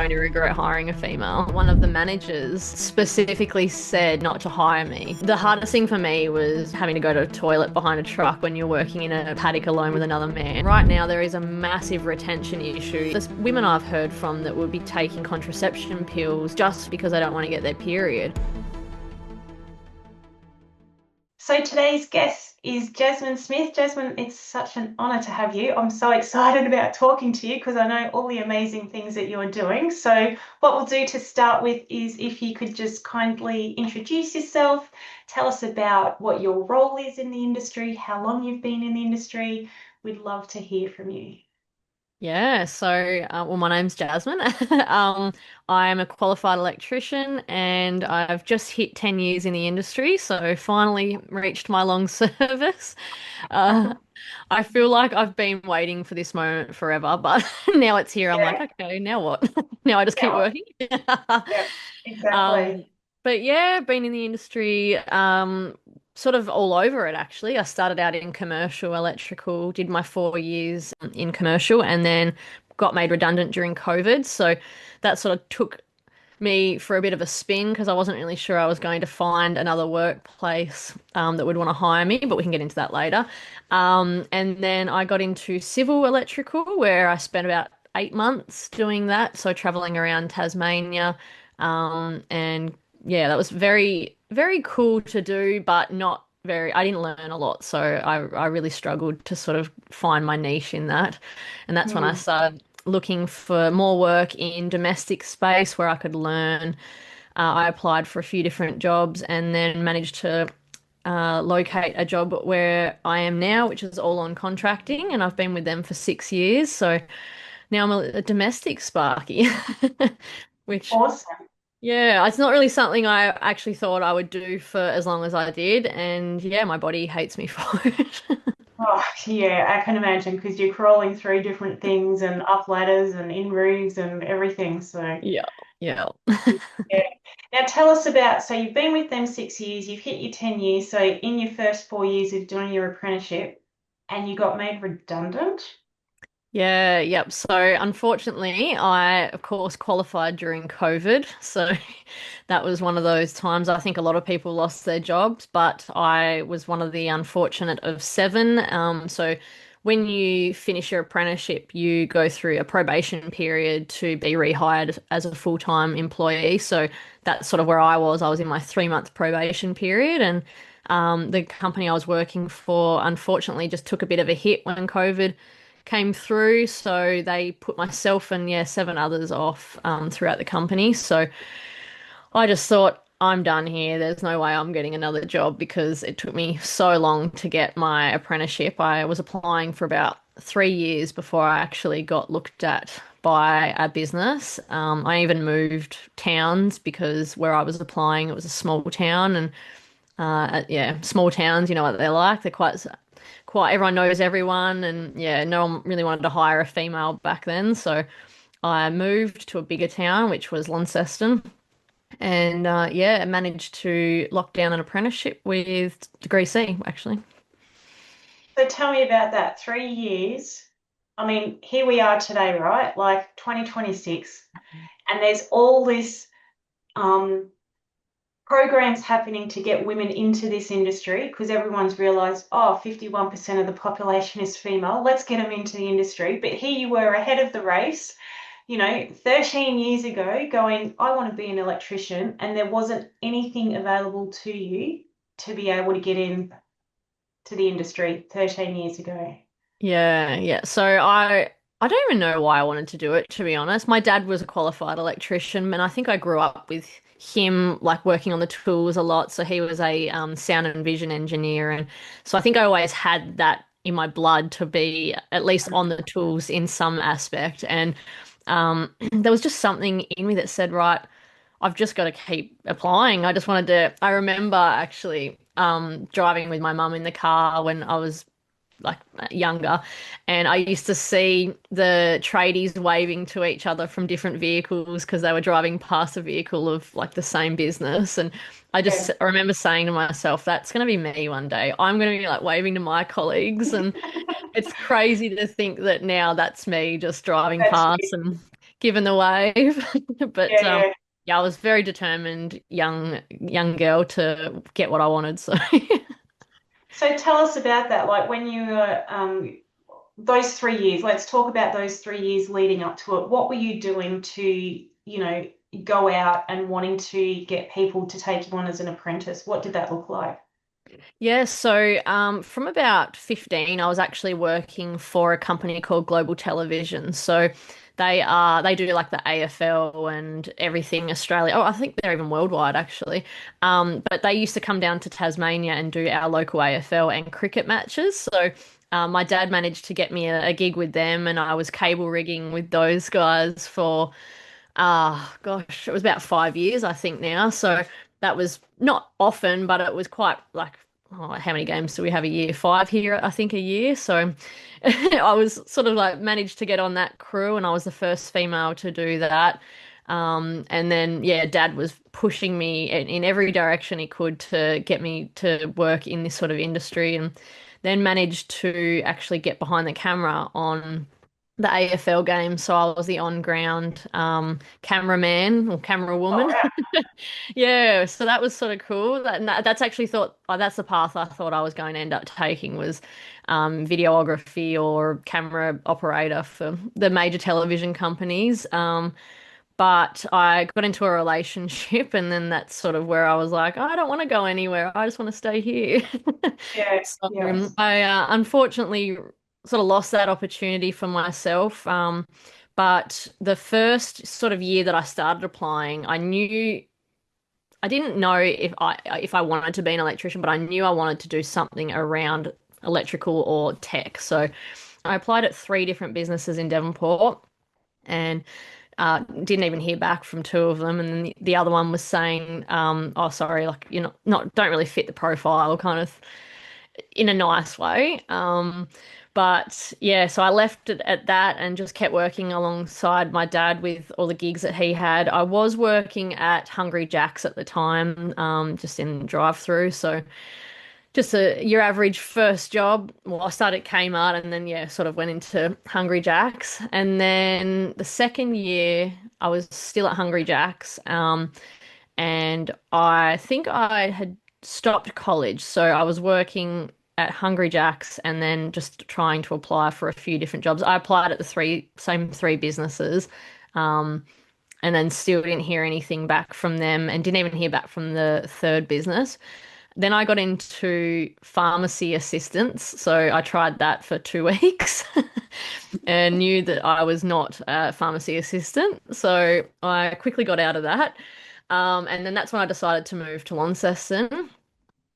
going to regret hiring a female. One of the managers specifically said not to hire me. The hardest thing for me was having to go to a toilet behind a truck when you're working in a paddock alone with another man. Right now, there is a massive retention issue. There's women I've heard from that would be taking contraception pills just because they don't want to get their period. So today's guest is Jasmyn Smith. Jasmyn, it's such an honour to have you. I'm so excited about talking to you because I know all the amazing things that you're doing. So what we'll do to start with is if you could just kindly introduce yourself, tell us about what your role is in the industry, how long you've been in the industry. We'd love to hear from you. Yeah, well, my name's Jasmyn. I'm a qualified electrician and I've just hit 10 years in the industry, so finally reached my long service. Uh, I feel like I've been waiting for this moment forever, but now it's here. I'm like, Yeah, okay, now what? Now I just keep yeah, working. yeah, exactly. Um, but yeah, been in the industry, sort of all over it actually. I started out in commercial electrical, did my 4 years in commercial, and then got made redundant during COVID. So that sort of took me for a bit of a spin because I wasn't really sure I was going to find another workplace that would want to hire me, but we can get into that later. And then I got into civil electrical, where I spent about 8 months doing that, so traveling around Tasmania. And yeah, that was very, very cool to do, but not very, I didn't learn a lot. So I really struggled to sort of find my niche in that. And that's when I Hmm. started looking for more work in domestic space where I could learn. I applied for a few different jobs and then managed to locate a job where I am now, which is all on contracting, and I've been with them for 6 years. So now I'm a domestic Sparky, which, Awesome. yeah, it's not really something I actually thought I would do for as long as I did. And yeah, my body hates me for it. Oh, yeah, I can imagine because you're crawling through different things and up ladders and in roofs and everything. So, Yeah, yeah. yeah. Now tell us about, so you've been with them 6 years, you've hit your 10 years. So in your first 4 years of doing your apprenticeship and you got made redundant. Yeah, yep. So unfortunately, I of course qualified during COVID. So that was one of those times I think a lot of people lost their jobs, but I was one of the unfortunate of seven. So when you finish your apprenticeship, you go through a probation period to be rehired as a full-time employee. So that's sort of where I was. I was in my 3 month probation period, and the company I was working for unfortunately just took a bit of a hit when COVID came through. So they put myself and yeah, seven others off throughout the company. So I just thought, I'm done here. There's no way I'm getting another job because it took me so long to get my apprenticeship. I was applying for about 3 years before I actually got looked at by a business. I even moved towns because where I was applying, it was a small town, and yeah, small towns, you know what they're like. They're quite everyone knows everyone, and yeah, no one really wanted to hire a female back then. So I moved to a bigger town, which was Launceston, and yeah, managed to lock down an apprenticeship with Degree C, actually. So tell me about that 3 years. I mean, here we are today, right? Like 2026, and there's all this um, programs happening to get women into this industry because everyone's realized, oh, 51% of the population is female. Let's get them into the industry. But here you were ahead of the race, 13 years ago, going, I want to be an electrician, and there wasn't anything available to you to be able to get in to the industry 13 years ago. Yeah, yeah. So I don't even know why I wanted to do it, to be honest. My dad was a qualified electrician, and I think I grew up with him like working on the tools a lot. So he was a sound and vision engineer, and so I think I always had that in my blood to be at least on the tools in some aspect. And there was just something in me that said, right, I've just got to keep applying. I just wanted to. I remember actually driving with my mum in the car when I was like younger, and I used to see the tradies waving to each other from different vehicles because they were driving past a vehicle of like the same business. And Yeah, I remember saying to myself, that's going to be me one day. I'm going to be like waving to my colleagues, and it's crazy to think that now that's me just driving that's past you. and given the wave. But Yeah. yeah, I was very determined young girl to get what I wanted. So So tell us about that. Like when you were those 3 years, let's talk about those 3 years leading up to it. What were you doing to, go out and wanting to get people to take you on as an apprentice? What did that look like? yeah, so from about 15, I was actually working for a company called Global Television. So they do like the AFL and everything Australia. Oh, I think they're even worldwide actually. But they used to come down to Tasmania and do our local AFL and cricket matches. So my dad managed to get me a gig with them, and I was cable rigging with those guys for gosh, it was about 5 years, I think now. So that was not often, but it was quite like, oh, how many games do we have a year? Five here, I think, a year. So I was sort of like managed to get on that crew, and I was the first female to do that. And then, yeah, Dad was pushing me in every direction he could to get me to work in this sort of industry, and then managed to actually get behind the camera on the AFL game. So I was the on-ground cameraman or camera Oh, woman. wow. Yeah, so that was sort of cool. That's actually thought that's the path I thought I was going to end up taking was videography or camera operator for the major television companies. But I got into a relationship, and then that's sort of where I was like, I don't want to go anywhere. I just want to stay here. Yeah, So yes. I unfortunately sort of lost that opportunity for myself. But the first sort of year that I started applying, I didn't know if I wanted to be an electrician, but I knew I wanted to do something around electrical or tech. So I applied at three different businesses in Devonport, and didn't even hear back from two of them. And then the other one was saying, "Oh, sorry, like you're not don't really fit the profile," kind of in a nice way. But yeah, so I left it at that and just kept working alongside my dad with all the gigs that he had. I was working at Hungry Jack's at the time, just in drive-through. So just your average first job. Well, I started at Kmart and then, yeah, sort of went into Hungry Jack's. And then the second year, I was still at Hungry Jack's. And I think I had stopped college. So I was working at Hungry Jack's and then just trying to apply for a few different jobs. I applied at the same three businesses. Um, and then still didn't hear anything back from them and didn't even hear back from the third business. Then I got into pharmacy assistance. So I tried that for 2 weeks and knew that I was not a pharmacy assistant. So I quickly got out of that. And then that's when I decided to move to Launceston,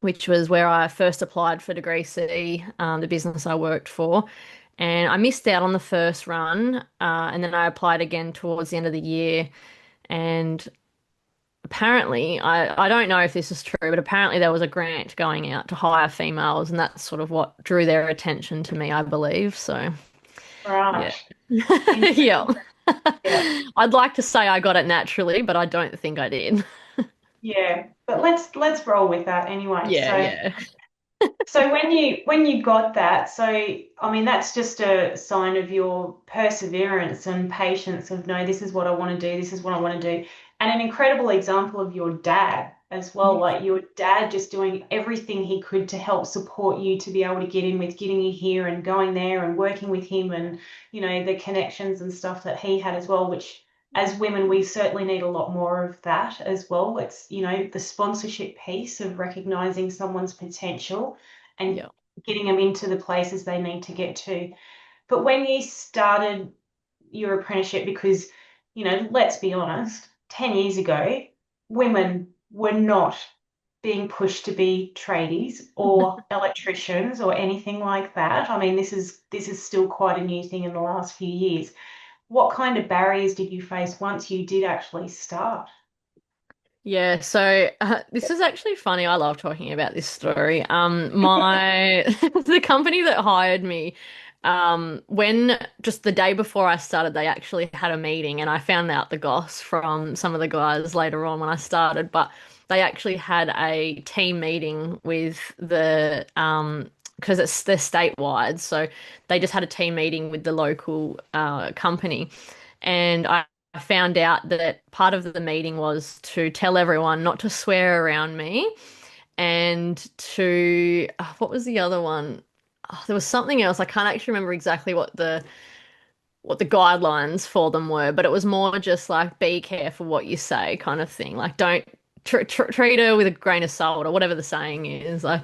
which was where I first applied for Degree C, the business I worked for. And I missed out on the first run. And then I applied again towards the end of the year. And apparently, I don't know if this is true, but apparently there was a grant going out to hire females, and that's sort of what drew their attention to me, I believe. So, yeah. Right. Yeah. Interesting. Yeah. I'd like to say I got it naturally, but I don't think I did. Yeah. But let's roll with that anyway. Yeah, So yeah. so when you got that, so I mean that's just a sign of your perseverance and patience of no, this is what I want to do, this is what I want to do. And an incredible example of your dad as well, Yeah. like your dad just doing everything he could to help support you to be able to get in with getting you here and going there and working with him and the connections and stuff that he had as well, which as women we certainly need a lot more of that as well. It's the sponsorship piece of recognizing someone's potential and Yeah. getting them into the places they need to get to. But when you started your apprenticeship, because, let's be honest, 10 years ago, women were not being pushed to be tradies or electricians or anything like that. I mean, this is still quite a new thing in the last few years. What kind of barriers did you face once you did actually start? Yeah, so this is actually funny. I love talking about this story. My the company that hired me, when just the day before I started, they actually had a meeting, and I found out the goss from some of the guys later on when I started. But they actually had a team meeting with the because they're statewide, so they just had a team meeting with the local company, and I found out that part of the meeting was to tell everyone not to swear around me and to, what was the other one? Oh, there was something else. I can't actually remember exactly what the guidelines for them were, but it was more just like be careful what you say kind of thing. Like don't treat her with a grain of salt or whatever the saying is. Like,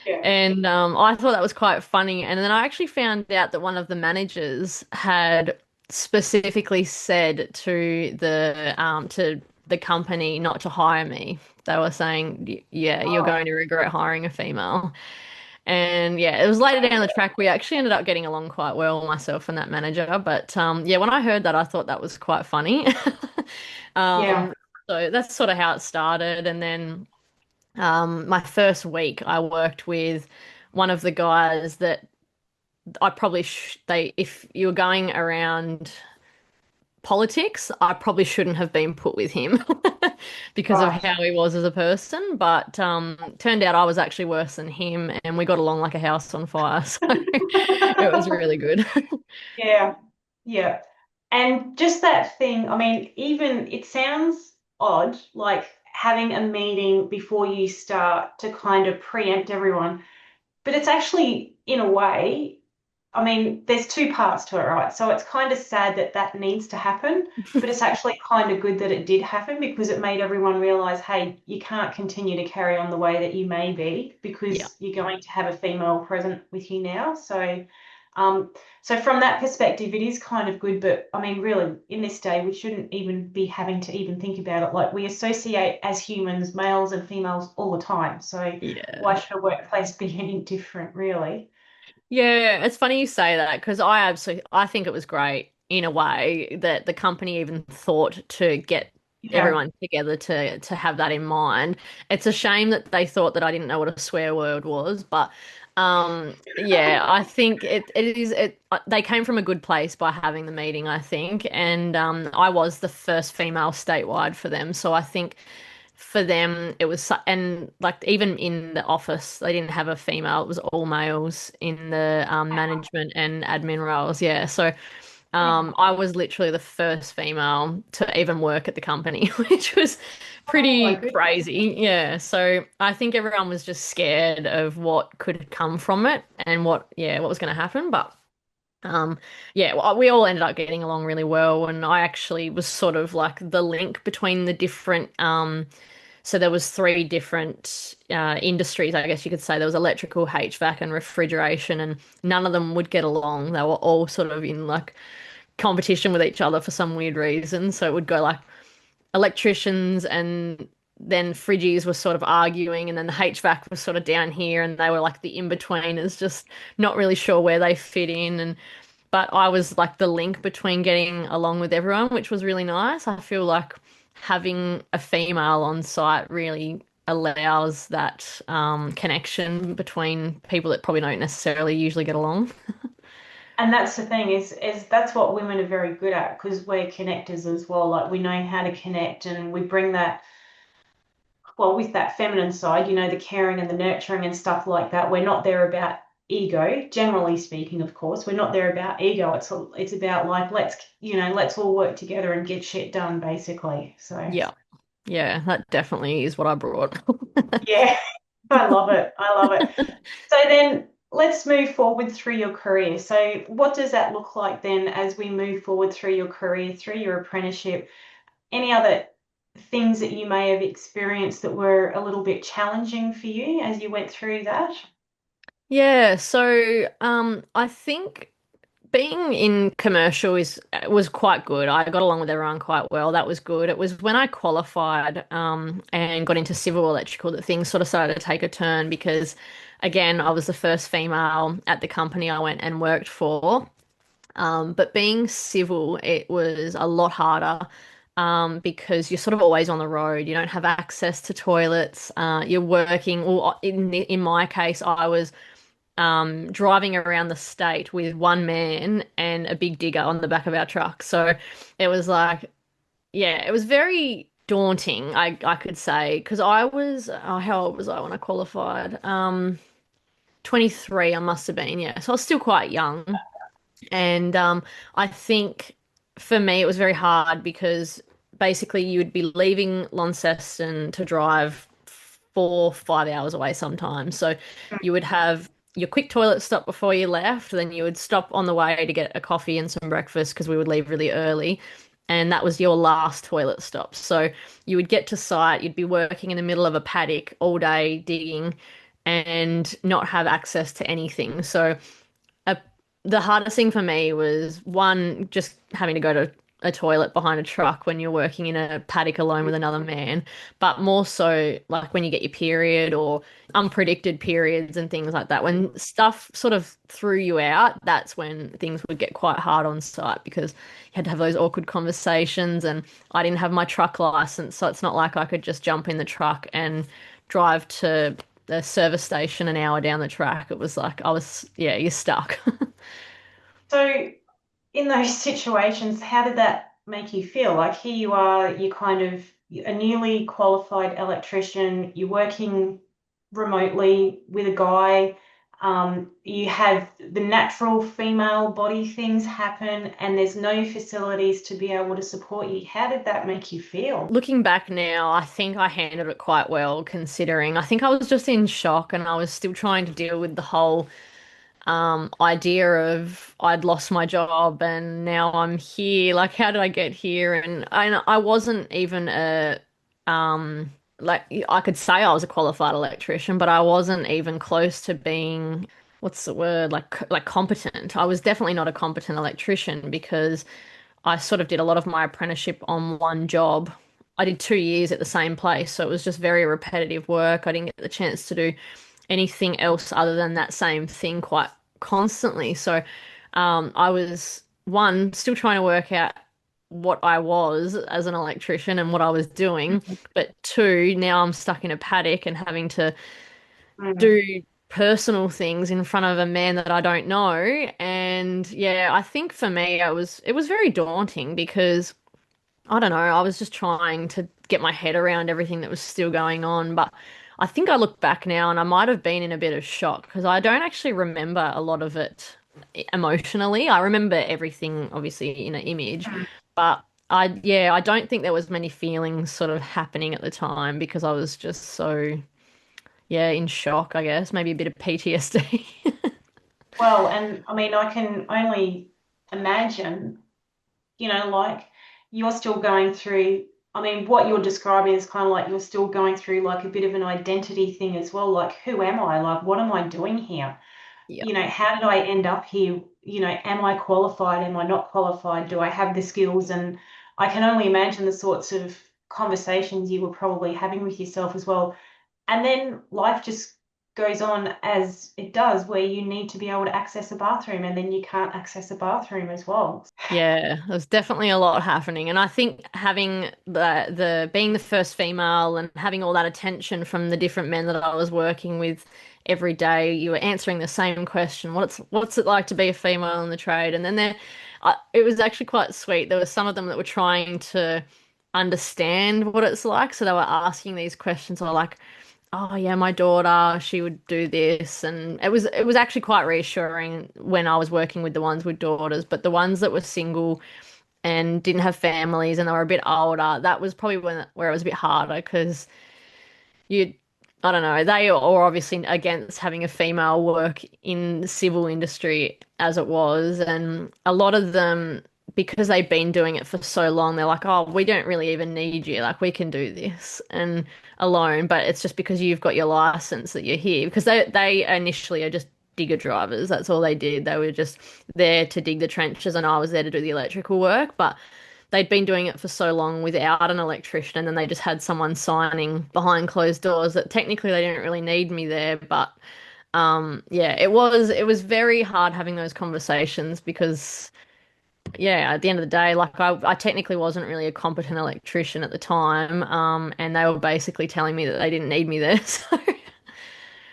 Yeah. and I thought that was quite funny. And then I actually found out that one of the managers had specifically said to the company not to hire me. They were saying, "Yeah, you're Oh, going to regret hiring a female." And yeah, it was later down the track. We actually ended up getting along quite well, myself and that manager. But yeah, when I heard that, I thought that was quite funny. yeah. Um, so that's sort of how it started. And then my first week, I worked with one of the guys that I probably they if you were going around politics, I probably shouldn't have been put with him because of Right. how he was as a person. But turned out I was actually worse than him, and we got along like a house on fire. So it was really good. Yeah. Yeah. And just that thing, I mean, even it sounds odd, like having a meeting before you start to kind of preempt everyone, but it's actually, in a way, I mean, there's two parts to it, right? So it's kind of sad that that needs to happen, but it's actually kind of good that it did happen because it made everyone realize, hey, you can't continue to carry on the way that you may be Yeah. because you're going to have a female present with you now. Um, so from that perspective, it is kind of good. But I mean, really, in this day, we shouldn't even be having to even think about it. Like we associate as humans, males and females, all the time. So Yeah. why should a workplace be any different, really? Yeah, it's funny you say that because I think it was great in a way that the company even thought to get Yeah. everyone together to have that in mind. It's a shame that they thought that I didn't know what a swear word was, but yeah, I think they came from a good place by having the meeting, I think, and I was the first female statewide for them, so I think for them it was and like even in the office they didn't have a female, it was all males in the management and admin roles, yeah, so I was literally the first female to even work at the company, which was Oh my pretty goodness. crazy, yeah, so I think everyone was just scared of what could come from it and what was going to happen, but yeah, well, we all ended up getting along really well, and I actually was sort of like the link between the different so there was three different industries, I guess you could say. There was electrical, HVAC, and refrigeration, and none of them would get along. They were all sort of in like competition with each other for some weird reason. So it would go like electricians and then fridgies were sort of arguing, and then the HVAC was sort of down here, and they were like the in-betweeners, just not really sure where they fit in. And but I was like the link between getting along with everyone, which was really nice. I feel like having a female on site really allows that connection between people that probably don't necessarily usually get along. And that's the thing is that's what women are very good at because we're connectors as well. Like we know how to connect and we bring that well with that feminine side, the caring and the nurturing and stuff like that. We're not there about ego, generally speaking, of course. We're not there about ego. It's about like let's all work together and get shit done basically. So Yeah, yeah, that definitely is what I brought. yeah, I love it. I love it. So then let's move forward through your career. So what does that look like then as we move forward through your career, through your apprenticeship? Any other things that you may have experienced that were a little bit challenging for you as you went through that? Yeah, so I think being in commercial is was quite good. I got along with everyone quite well. That was good. It was when I qualified and got into civil electrical that things sort of started to take a turn because again, I was the first female at the company I went and worked for. But being civil, it was a lot harder because you're sort of always on the road. You don't have access to toilets. You're working, well, in my case, I was driving around the state with one man and a big digger on the back of our truck. So it was like, yeah, it was very daunting, I could say, because I was, how old was I when I qualified? 23, I must have been, yeah. So I was still quite young. And I think for me, it was very hard because basically you would be leaving Launceston to drive 4, 5 hours away sometimes. So you would have your quick toilet stop before you left, then you would stop on the way to get a coffee and some breakfast because we would leave really early. And that was your last toilet stop. So you would get to site, you'd be working in the middle of a paddock all day digging and not have access to anything. So a, the hardest thing for me was one, just having to go to a toilet behind a truck when you're working in a paddock alone with another man, but more so like when you get your period or unpredicted periods and things like that. When stuff sort of threw you out, that's when things would get quite hard on site because you had to have those awkward conversations, and I didn't have my truck license, so it's not like I could just jump in the truck and drive to the service station an hour down the track. It was like yeah, you're stuck. So in those situations, how did that make you feel? Like here you are, you kind of a newly qualified electrician, you're working remotely with a guy, you have the natural female body things happen, and there's no facilities to be able to support you. How did that make you feel? Looking back now, I think I handled it quite well considering. I think I was just in shock and I was still trying to deal with the whole idea of I'd lost my job and now I'm here. Like, how did I get here? And I wasn't even a like I could say I was a qualified electrician, but I wasn't even close to being what's the word like competent. I was definitely not a competent electrician because I sort of did a lot of my apprenticeship on one job. I did 2 years at the same place, so it was just very repetitive work. I didn't get the chance to do anything else other than that same thing quite constantly. So I was one still trying to work out what I was as an electrician and what I was doing, but two, now I'm stuck in a paddock and having to Mm. do personal things in front of a man that I don't know. And yeah, I think for me it was very daunting because I don't know, I was just trying to get my head around everything that was still going on. But I think I look back now and I might have been in a bit of shock because I don't actually remember a lot of it emotionally. I remember everything obviously in an image, but yeah, I don't think there was many feelings sort of happening at the time because I was just so, yeah, in shock, I guess. Maybe a bit of PTSD. Well, and I mean, I can only imagine, like you're still going through, I mean, what you're describing is kind of like you're still going through like a bit of an identity thing as well. Like, who am I? Like, what am I doing here? Yeah. How did I end up here? Am I qualified? Am I not qualified? Do I have the skills? And I can only imagine the sorts of conversations you were probably having with yourself as well. And then life just goes on as it does, where you need to be able to access a bathroom and then you can't access a bathroom as well. Yeah, there's definitely a lot happening. And I think having the being the first female and having all that attention from the different men that I was working with every day, you were answering the same question. What's it like to be a female in the trade? And then it was actually quite sweet. There were some of them that were trying to understand what it's like. So they were asking these questions or like, oh yeah, my daughter, she would do this, and it was actually quite reassuring when I was working with the ones with daughters, but the ones that were single and didn't have families and they were a bit older, that was probably where it was a bit harder because you I don't know, they are obviously against having a female work in the civil industry as it was, and a lot of them because they've been doing it for so long, they're like, oh, we don't really even need you. Like, we can do this and alone, but it's just because you've got your license that you're here. Because they initially are just digger drivers. That's all they did. They were just there to dig the trenches, and I was there to do the electrical work. But they'd been doing it for so long without an electrician, and then they just had someone signing behind closed doors that technically they didn't really need me there. But yeah, it was very hard having those conversations because yeah, at the end of the day, like I technically wasn't really a competent electrician at the time, and they were basically telling me that they didn't need me there. So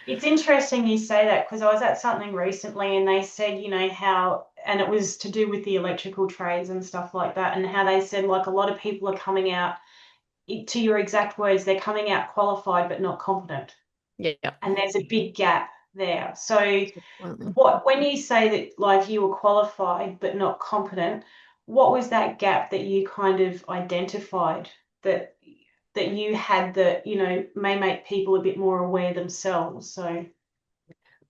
It's interesting you say that because I was at something recently and they said, how, and it was to do with the electrical trades and stuff like that, and how they said, like, a lot of people are coming out, to your exact words, they're coming out qualified but not competent. yeah, And there's a big gap there. So, definitely. when you say that, like, you were qualified but not competent, what was that gap that you kind of identified that you had that, may make people a bit more aware themselves? So,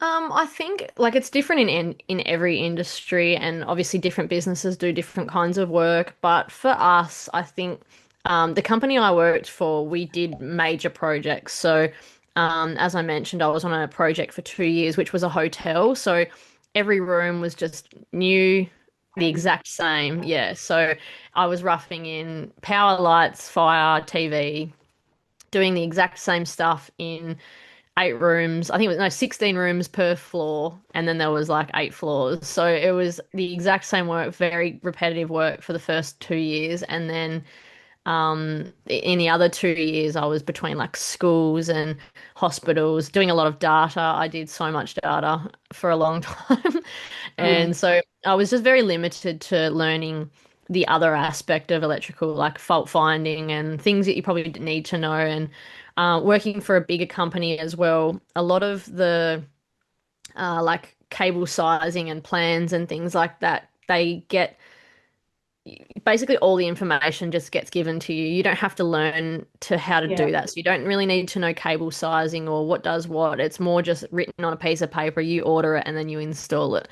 I think like it's different in every industry, and obviously different businesses do different kinds of work. But for us, I think the company I worked for, we did major projects. So, as I mentioned, I was on a project for 2 years, which was a hotel. So every room was just new, the exact same. Yeah. So I was roughing in power, lights, fire, TV, doing the exact same stuff in 8 rooms. I think it was no 16 rooms per floor, and then there was like 8 floors. So it was the exact same work, very repetitive work for the first 2 years, and then in the other 2 years, I was between like schools and hospitals doing a lot of data. I did so much data for a long time. mm, And so I was just very limited to learning the other aspect of electrical, like fault finding and things that you probably need to know. And working for a bigger company as well, a lot of the like cable sizing and plans and things like that, they get basically all the information just gets given to you. You don't have to learn to how to yeah, do that. So you don't really need to know cable sizing or what does what. It's more just written on a piece of paper, you order it and then you install it.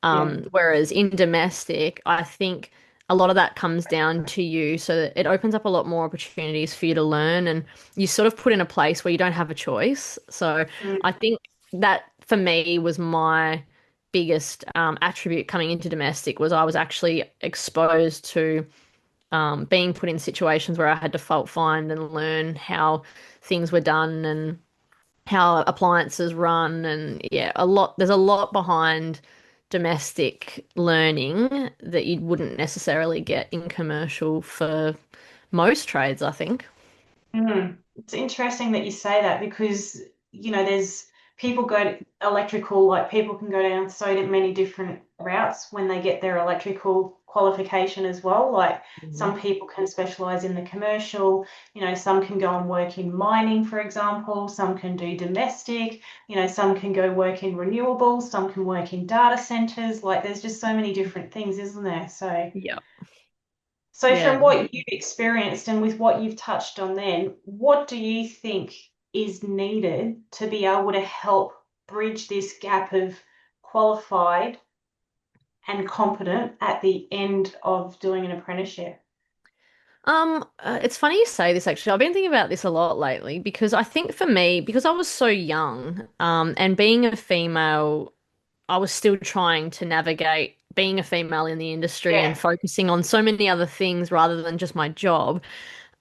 yeah, Whereas in domestic, I think a lot of that comes down to you. So that it opens up a lot more opportunities for you to learn, and you sort of put in a place where you don't have a choice. So mm, I think that for me was my biggest attribute coming into domestic was I was actually exposed to being put in situations where I had to fault find and learn how things were done and how appliances run, and yeah, there's a lot behind domestic learning that you wouldn't necessarily get in commercial for most trades, I think. mm. It's interesting that you say that because, there's people go to electrical, like people can go down so many different routes when they get their electrical qualification as well. Like Mhm. some people can specialize in the commercial, some can go and work in mining, for example, some can do domestic, some can go work in renewables, some can work in data centers. Like there's just so many different things, isn't there? So, Yeah. Yeah. from what you've experienced and with what you've touched on then, what do you think is needed to be able to help bridge this gap of qualified and competent at the end of doing an apprenticeship? It's funny you say this actually. I've been thinking about this a lot lately because I think for me, because I was so young, and being a female, I was still trying to navigate being a female in the industry Yeah, and focusing on so many other things rather than just my job.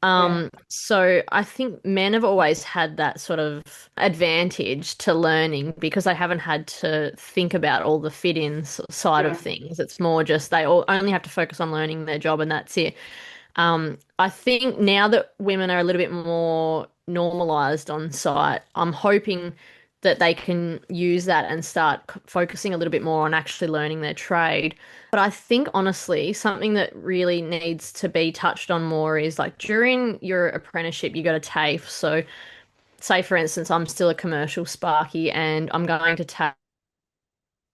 yeah, So I think men have always had that sort of advantage to learning because they haven't had to think about all the fit-in side of yeah. things. It's more just they all only have to focus on learning their job and that's it. I think now that women are a little bit more normalized on site, I'm hoping that they can use that and start focusing a little bit more on actually learning their trade. But I think honestly, something that really needs to be touched on more is like during your apprenticeship, you go to TAFE. So, say for instance, I'm still a commercial sparky and I'm going to TAFE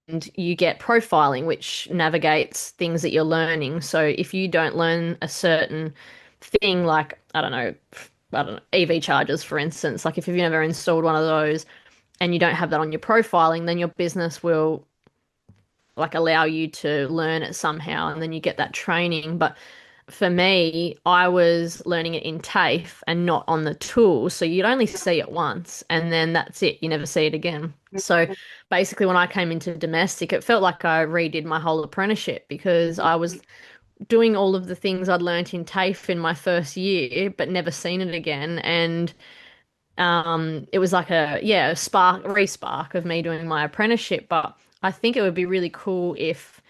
and you get profiling, which navigates things that you're learning. So if you don't learn a certain thing, like I don't know, EV chargers, for instance, like if you've never installed one of those and you don't have that on your profiling, then your business will like allow you to learn it somehow, and then you get that training. But for me, I was learning it in TAFE and not on the tools. So you'd only see it once and then that's it. You never see it again. So basically, when I came into domestic, it felt like I redid my whole apprenticeship because I was doing all of the things I'd learnt in TAFE in my first year, but never seen it again. And it was like a spark, re-spark of me doing my apprenticeship. But I think it would be really cool if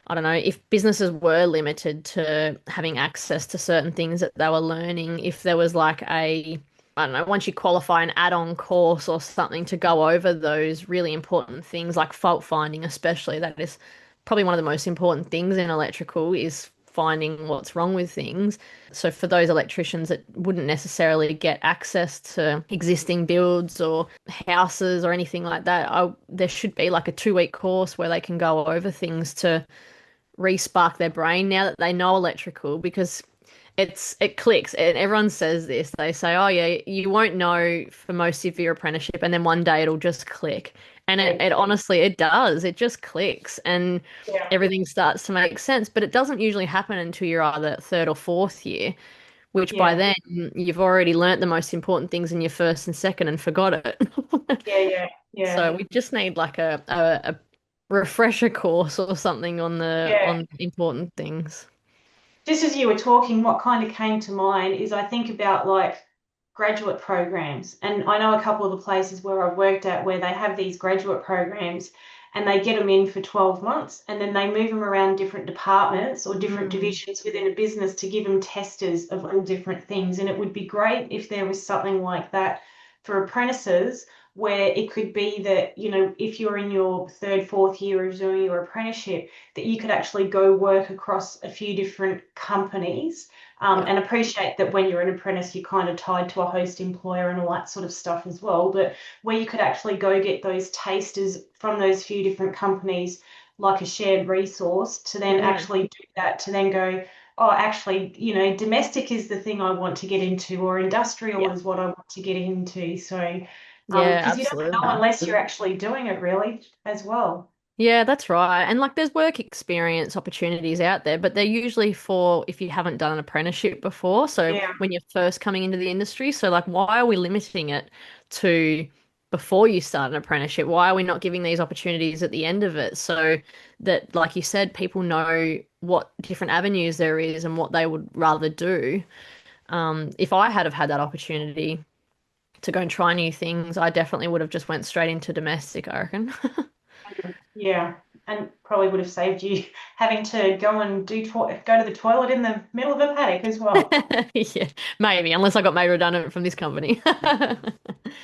I don't know, if businesses were limited to having access to certain things that they were learning, if there was like I don't know, once you qualify an add-on course or something to go over those really important things like fault finding, especially, that is probably one of the most important things in electrical is finding what's wrong with things. So for those electricians that wouldn't necessarily get access to existing builds or houses or anything like that, there should be like a 2-week course where they can go over things to re-spark their brain now that they know electrical, because it clicks, and everyone says this. They say, "Oh yeah, you won't know for most of your apprenticeship, and then one day it'll just click." And Yeah, it honestly it does. It just clicks, and yeah, everything starts to make sense. But it doesn't usually happen until you're either third or fourth year, which by yeah, then you've already learnt the most important things in your first and second and forgot it. yeah, yeah, yeah, So we just need like a refresher course or something yeah. on important things. Just as you were talking, what kind of came to mind is I think about like graduate programs. And I know a couple of the places where I've worked at where they have these graduate programs and they get them in for 12 months and then they move them around different departments or different Mm, divisions within a business to give them testers of all different things. And it would be great if there was something like that for apprentices where it could be that, if you're in your third, fourth year of doing your apprenticeship, that you could actually go work across a few different companies, yeah, and appreciate that when you're an apprentice, you're kind of tied to a host employer and all that sort of stuff as well. But where you could actually go get those tasters from those few different companies, like a shared resource, to then yeah, actually do that, to then go, oh, actually, domestic is the thing I want to get into, or industrial yeah, is what I want to get into. So, yeah, because you don't know absolutely. unless you're actually doing it really as well. Yeah, that's right. And like there's work experience opportunities out there, but they're usually for if you haven't done an apprenticeship before. So Yeah. when you're first coming into the industry. So like why are we limiting it to before you start an apprenticeship? Why are we not giving these opportunities at the end of it so that, like you said, people know what different avenues there is and what they would rather do? If I had have had that opportunity to go and try new things, I definitely would have just went straight into domestic, I reckon. Yeah, and probably would have saved you having to go and go to the toilet in the middle of a paddock as well. Yeah, maybe, unless I got made redundant from this company.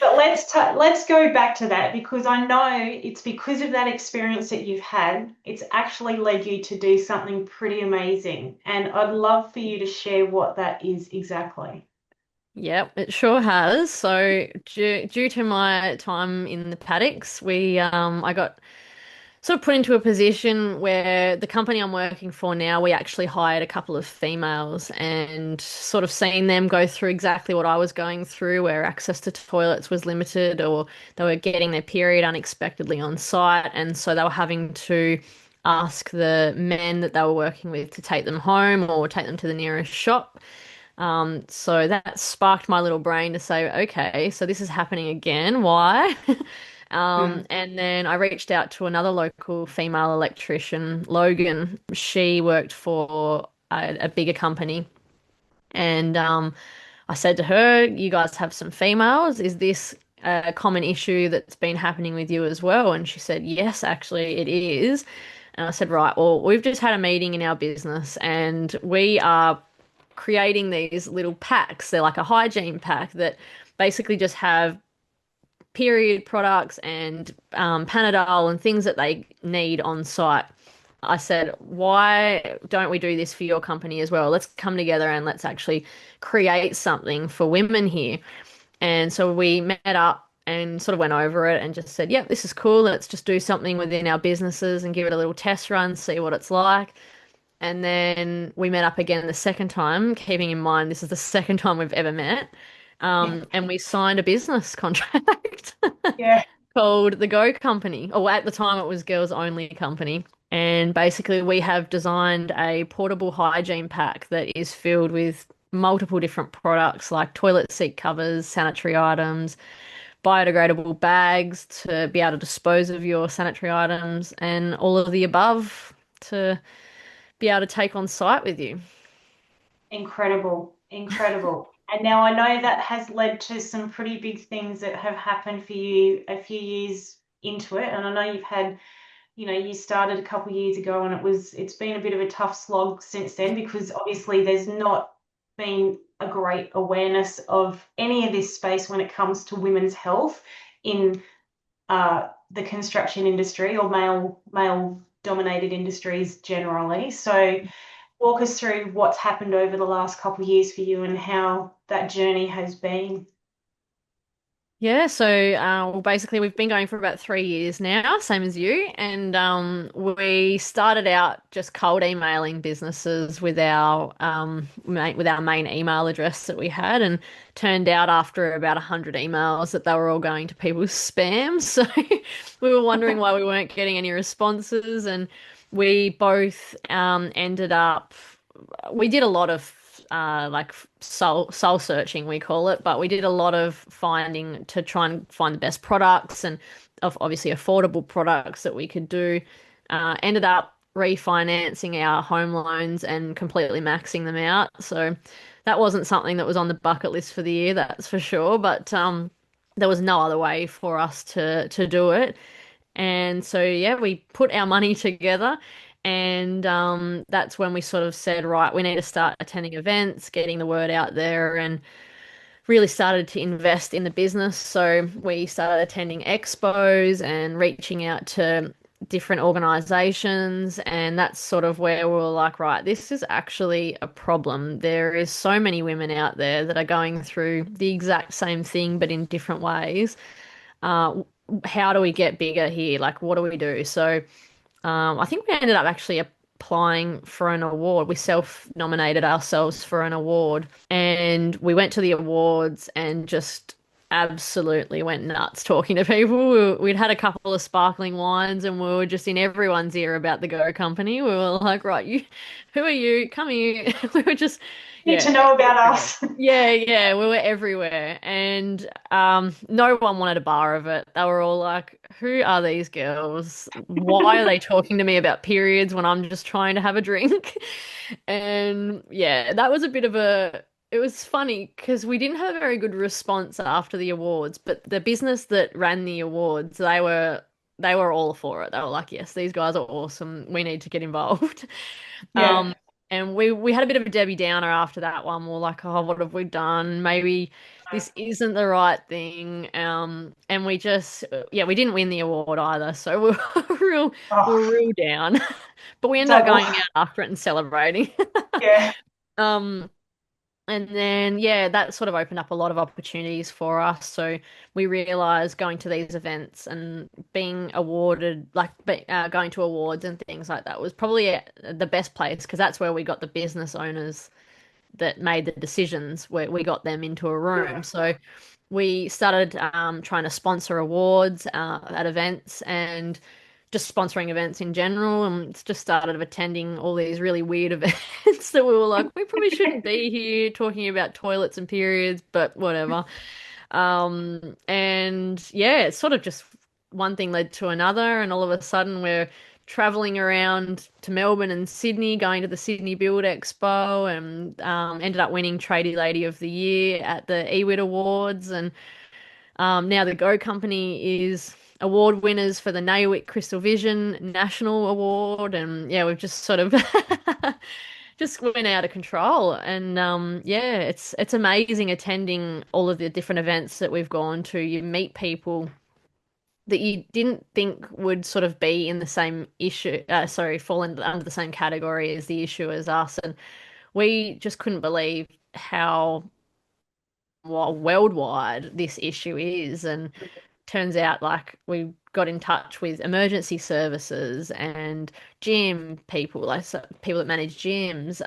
But let's go back to that because I know it's because of that experience that you've had, it's actually led you to do something pretty amazing. And I'd love for you to share what that is exactly. Yep, it sure has. So due to my time in the paddocks, I got sort of put into a position where the company I'm working for now, we actually hired a couple of females and sort of seen them go through exactly what I was going through, where access to toilets was limited or they were getting their period unexpectedly on site. And so they were having to ask the men that they were working with to take them home or take them to the nearest shop. So that sparked my little brain to say, okay, so this is happening again. Why? Mm, And then I reached out to another local female electrician, Logan. She worked for a bigger company. And I said to her, you guys have some females. Is this a common issue that's been happening with you as well? And she said, yes, actually, it is. And I said, right, well, we've just had a meeting in our business and we are creating these little packs. They're like a hygiene pack that basically just have period products and Panadol and things that they need on site. I said, why don't we do this for your company as well? Let's come together and let's actually create something for women here. And so we met up and sort of went over it and just said, yep, this is cool. Let's just do something within our businesses and give it a little test run, see what it's like. And then we met up again the second time, keeping in mind this is the second time we've ever met. And we signed a business contract yeah, called the Go Company. Or at the time it was Girls Only Company. And basically we have designed a portable hygiene pack that is filled with multiple different products like toilet seat covers, sanitary items, biodegradable bags to be able to dispose of your sanitary items, and all of the above to be able to take on site with you. incredible, incredible. And now I know that has led to some pretty big things that have happened for you a few years into it. And I know you've had, you started a couple of years ago and it's been a bit of a tough slog since then because obviously there's not been a great awareness of any of this space when it comes to women's health in the construction industry or male dominated industries generally. So walk us through what's happened over the last couple of years for you and how that journey has been. Yeah, so well, basically, we've been going for about 3 years now, same as you, and we started out just cold emailing businesses with with our main email address that we had, and turned out after about 100 emails that they were all going to people's spam. So we were wondering why we weren't getting any responses, and we both ended up we did a lot of like soul searching we call it, but we did a lot of finding to try and find the best products and of obviously affordable products that we could do. Ended up refinancing our home loans and completely maxing them out. So that wasn't something that was on the bucket list for the year, that's for sure. But there was no other way for us to do it. And so, yeah, we put our money together, and that's when we sort of said, right, we need to start attending events, getting the word out there, and really started to invest in the business. So we started attending expos and reaching out to different organizations, and that's sort of where we were like, right, this is actually a problem. There is so many women out there that are going through the exact same thing, but in different ways. Uh, how do we get bigger here? Like, what do we do? So, I think we ended up actually applying for an award. We self-nominated ourselves for an award, and we went to the awards and just absolutely went nuts talking to people. We'd had a couple of sparkling wines, and we were just in everyone's ear about the Go Company. We were like, right, you, who are you? Come here. We were just, Need to yeah, know about everywhere. us. Yeah, we were everywhere, and no one wanted a bar of it. They were all like, "Who are these girls? Why are they talking to me about periods when I'm just trying to have a drink?" And yeah, that was a bit of a. It was funny because we didn't have a very good response after the awards, but the business that ran the awards, they were all for it. They were like, "Yes, these guys are awesome. We need to get involved." Yeah. And we had a bit of a Debbie Downer after that one. We're like, oh, what have we done? Maybe this isn't the right thing. And we just, yeah, we didn't win the award either. So we were we Oh, were real down. But we ended up double. going out after it and celebrating. Yeah. Um, and then, yeah, that sort of opened up a lot of opportunities for us. So we realized going to these events and being awarded, going to awards and things like that was probably the best place because that's where we got the business owners that made the decisions, where we got them into a room. Yeah. So we started trying to sponsor awards at events and just sponsoring events in general, and just started attending all these really weird events that we were like, we probably shouldn't be here talking about toilets and periods, but whatever. And yeah, it's sort of just one thing led to another, and all of a sudden we're traveling around to Melbourne and Sydney, going to the Sydney Build Expo, and ended up winning Tradie Lady of the Year at the EWIT Awards, and now the Go Company is award winners for the NAWIC Crystal Vision National Award, and yeah, we've just sort of just went out of control. And yeah, it's amazing attending all of the different events that we've gone to. You meet people that you didn't think would sort of be in the same issue, fall under the same category as the issue as us, and we just couldn't believe how worldwide this issue is. And turns out like we got in touch with emergency services and gym people, like people that manage gyms,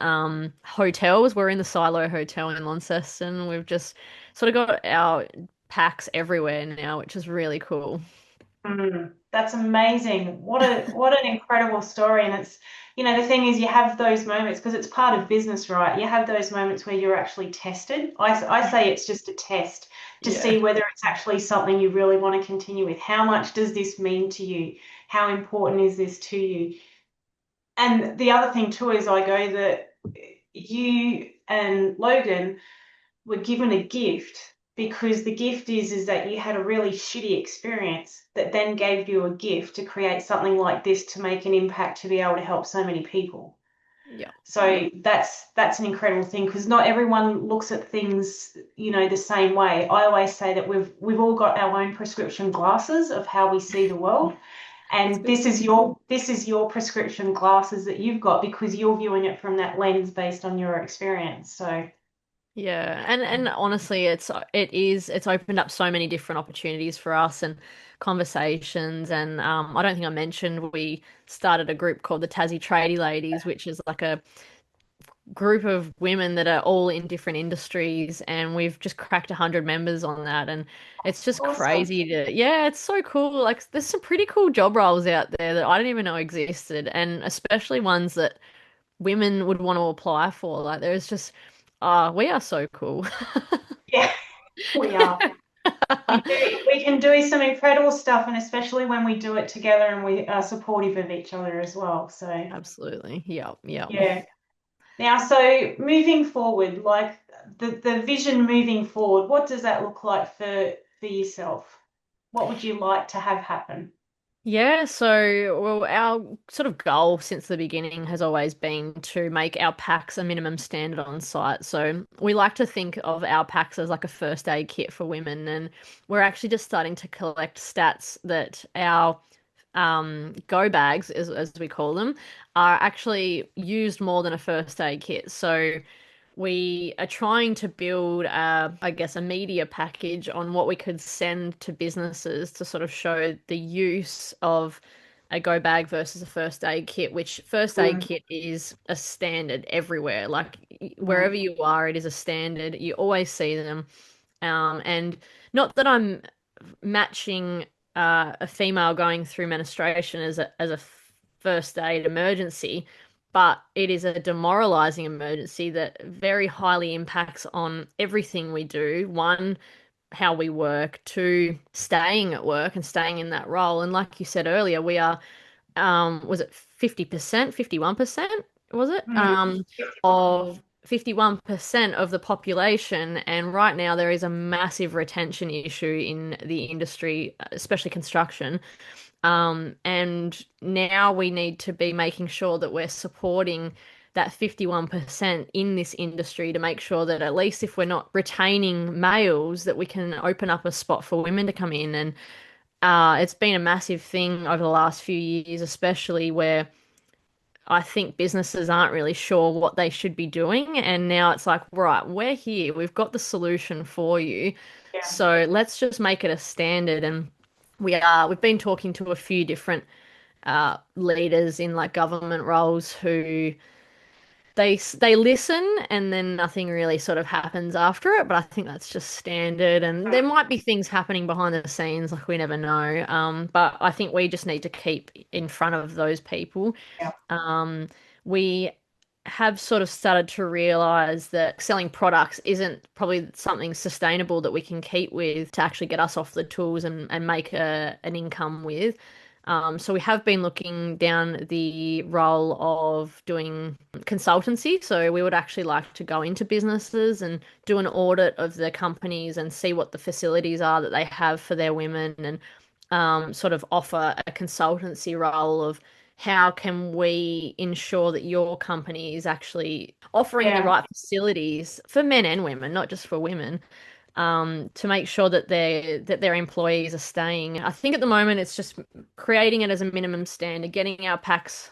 hotels. We're in the Silo Hotel in Launceston. We've just sort of got our packs everywhere now, which is really cool. That's amazing. What an incredible story. And it's, the thing is you have those moments because it's part of business, right? You have those moments where you're actually tested. I say it's just a test to Yeah. see whether it's actually something you really want to continue with. How much does this mean to you? How important is this to you? And the other thing too is I go that you and Logan were given a gift because the gift is that you had a really shitty experience that then gave you a gift to create something like this to make an impact to be able to help so many people. Yeah. So that's an incredible thing because not everyone looks at things, the same way. I always say that we've all got our own prescription glasses of how we see the world. That's And good. this is your prescription glasses that you've got because you're viewing it from that lens based on your experience. So Yeah, and honestly, it's opened up so many different opportunities for us and conversations. And I don't think I mentioned we started a group called the Tassie Tradie Ladies, which is like a group of women that are all in different industries, and we've just cracked 100 members on that. And it's just Awesome. crazy yeah, it's so cool. Like, there's some pretty cool job roles out there that I didn't even know existed, and especially ones that women would want to apply for. Like, there's just, we are so cool. Yeah, we are. We can do some incredible stuff, and especially when we do it together and we are supportive of each other as well. So, Absolutely. Yep. Yep. yeah. Now, so moving forward, like the vision moving forward, what does that look like for yourself? What would you like to have happen? Yeah, so well, our sort of goal since the beginning has always been to make our packs a minimum standard on site. So we like to think of our packs as like a first aid kit for women, and we're actually just starting to collect stats that our go bags, as we call them, are actually used more than a first aid kit. So we are trying to build, I guess, a media package on what we could send to businesses to sort of show the use of a go bag versus a first aid kit, which first aid Mm, kit is a standard everywhere. Like, mm, wherever you are, it is a standard. You always see them. And not that I'm matching a female going through menstruation as a first aid emergency, but it is a demoralizing emergency that very highly impacts on everything we do. One, how we work. Two, staying at work and staying in that role. And like you said earlier, we are was it 50%, 51%, was it? mm. Of 51% of the population. And right now there is a massive retention issue in the industry, especially construction. And now we need to be making sure that we're supporting that 51% in this industry to make sure that at least if we're not retaining males, that we can open up a spot for women to come in. And it's been a massive thing over the last few years, especially where I think businesses aren't really sure what they should be doing. And now it's like, right, we're here. We've got the solution for you. Yeah. So let's just make it a standard. And we've been talking to a few different leaders in like government roles who they listen and then nothing really sort of happens after it, but I think that's just standard. And there might be things happening behind the scenes, like, we never know. But I think we just need to keep in front of those people. Yeah. We have sort of started to realize that selling products isn't probably something sustainable that we can keep with to actually get us off the tools and make an income with. So we have been looking down the role of doing consultancy. So we would actually like to go into businesses and do an audit of the companies and see what the facilities are that they have for their women, and sort of offer a consultancy role of how can we ensure that your company is actually offering the Yeah. right facilities for men and women, not just for women, to make sure that their employees are staying. I think at the moment it's just creating it as a minimum standard, getting our packs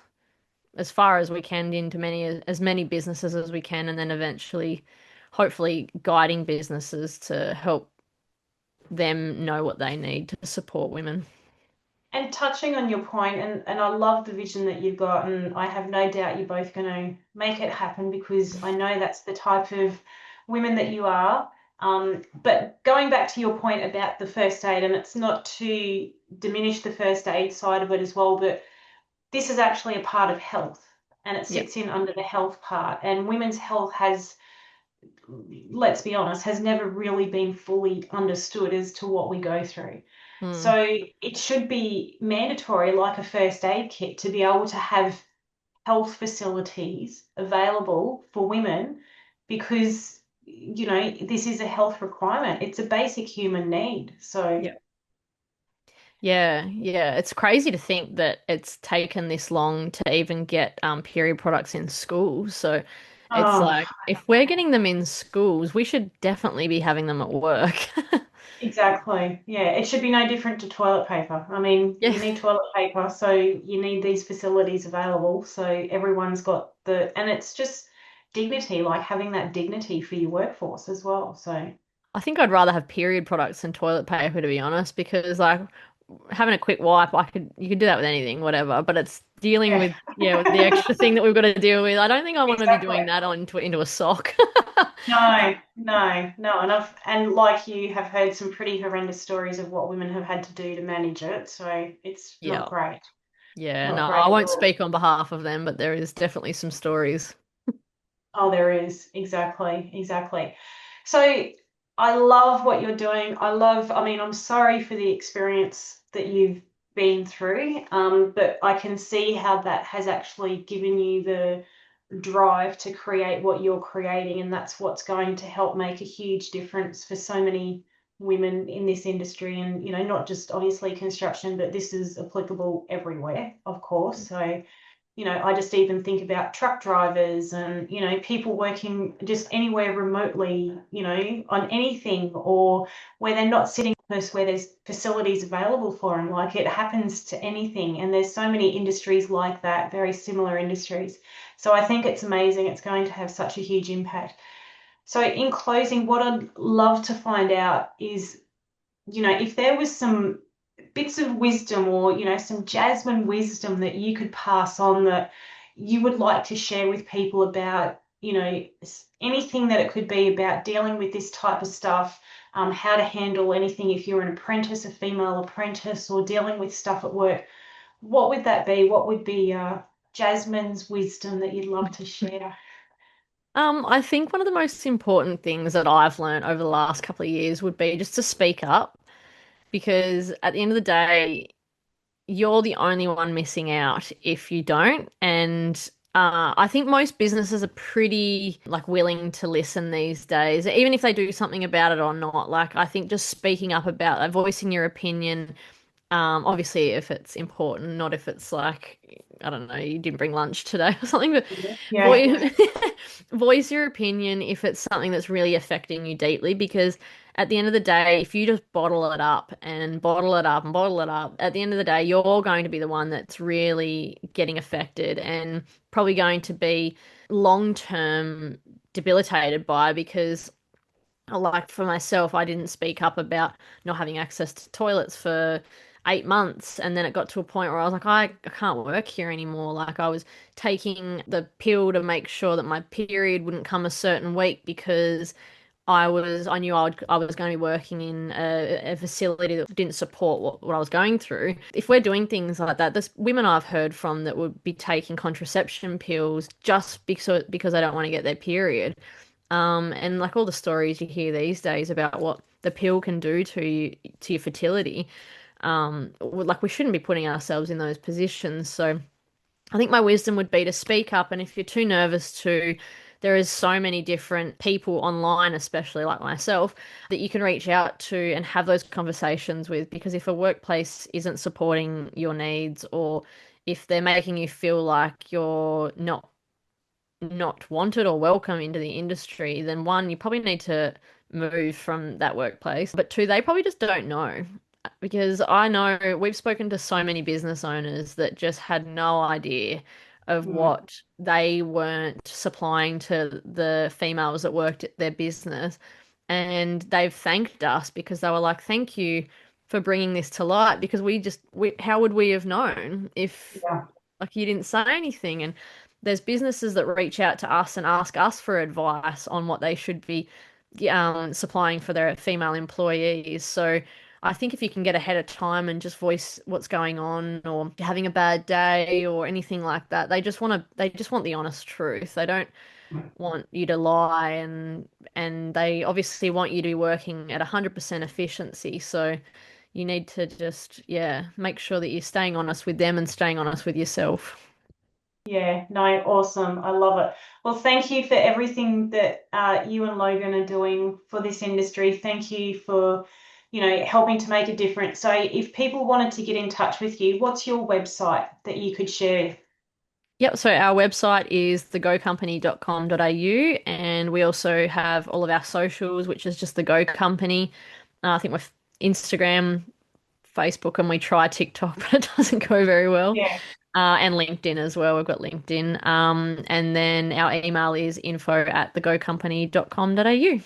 as far as we can into as many businesses as we can, and then eventually, hopefully, guiding businesses to help them know what they need to support women. And touching on your point, and I love the vision that you've got, and I have no doubt you're both going to make it happen because I know that's the type of women that you are. But going back to your point about the first aid, and it's not to diminish the first aid side of it as well, but this is actually a part of health and it Yeah. sits in under the health part. And women's health has, let's be honest, has never really been fully understood as to what we go through. Mm. So it should be mandatory, like a first aid kit, to be able to have health facilities available for women because, this is a health requirement. It's a basic human need. So, Yeah. Yeah, yeah. It's crazy to think that it's taken this long to even get period products in schools. So it's oh, like, if we're getting them in schools, we should definitely be having them at work. exactly. Yeah, it should be no different to toilet paper. I mean, Yeah. you need toilet paper, so you need these facilities available. So everyone's got and it's just dignity, like having that dignity for your workforce as well. So, I think I'd rather have period products than toilet paper, to be honest, because like having a quick wipe, you could do that with anything, whatever. But it's dealing yeah, with, yeah, with the extra thing that we've got to deal with. I don't think I want to be exactly. doing that into a sock. No, no, no. And like you have heard some pretty horrendous stories of what women have had to do to manage it. So it's not Yeah. great. Yeah, no, Not great I at won't all. speak on behalf of them, but there is definitely some stories. Oh, there is. Exactly. Exactly. So I love what you're doing. I mean, I'm sorry for the experience that you've been through, but I can see how that has actually given you the drive to create what you're creating, and that's what's going to help make a huge difference for so many women in this industry. And, not just obviously construction, but this is applicable everywhere, of course. So I just even think about truck drivers and, people working just anywhere remotely, on anything, or where they're not sitting close, where there's facilities available for them. Like, it happens to anything. And there's so many industries like that, very similar industries. So I think it's amazing. It's going to have such a huge impact. So in closing, what I'd love to find out is, if there was some bits of wisdom, or, some Jasmyn wisdom that you could pass on, that you would like to share with people about, anything that it could be about dealing with this type of stuff, how to handle anything if you're an apprentice, a female apprentice, or dealing with stuff at work. What would that be? What would be Jasmyn's wisdom that you'd love to share? I think one of the most important things that I've learned over the last couple of years would be just to speak up, because at the end of the day, you're the only one missing out if you don't. And I think most businesses are pretty like willing to listen these days, even if they do something about it or not. Like I think just speaking up about voicing your opinion. Obviously, if it's important, not if it's like, I don't know, you didn't bring lunch today or something, but Yeah, voice, voice your opinion if it's something that's really affecting you deeply, because at the end of the day, if you just bottle it up and bottle it up and bottle it up, at the end of the day, you're going to be the one that's really getting affected and probably going to be long term debilitated by, because like for myself, I didn't speak up about not having access to toilets for 8 months. And then it got to a point where I was like, I can't work here anymore. Like I was taking the pill to make sure that my period wouldn't come a certain week, because I knew I was going to be working in a facility that didn't support what I was going through. If we're doing things like that, there's women I've heard from that would be taking contraception pills just because they don't want to get their period. And like all the stories you hear these days about what the pill can do to your fertility, like we shouldn't be putting ourselves in those positions. So I think my wisdom would be to speak up, and if you're too nervous to, there is so many different people online, especially like myself, that you can reach out to and have those conversations with. Because if a workplace isn't supporting your needs, or if they're making you feel like you're not wanted or welcome into the industry, then one, you probably need to move from that workplace. But two, they probably just don't know. Because I know we've spoken to so many business owners that just had no idea of yeah, what they weren't supplying to the females that worked at their business. And they've thanked us because they were like, thank you for bringing this to light, because how would we have known if yeah, like you didn't say anything? And there's businesses that reach out to us and ask us for advice on what they should be supplying for their female employees. So I think if you can get ahead of time and just voice what's going on, or having a bad day or anything like that, they just want the honest truth. They don't want you to lie, and they obviously want you to be working at 100% efficiency. So you need to just, yeah, make sure that you're staying honest with them and staying honest with yourself. yeah. No, awesome. I love it. Well, thank you for everything that you and Logan are doing for this industry. Thank you for, helping to make a difference. So, if people wanted to get in touch with you, what's your website that you could share? Yep, so our website is thegocompany.com.au, and we also have all of our socials, which is just the Go Company. I think we're Instagram, Facebook, and we try TikTok, but it doesn't go very well. Yeah. And LinkedIn as well. We've got LinkedIn. And then our email is info@thegocompany.com.au.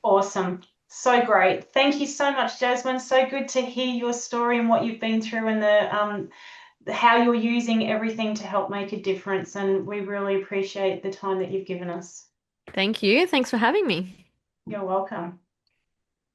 Awesome. So great. Thank you so much, Jasmyn. So good to hear your story and what you've been through and how you're using everything to help make a difference. And we really appreciate the time that you've given us. Thank you. Thanks for having me. You're welcome.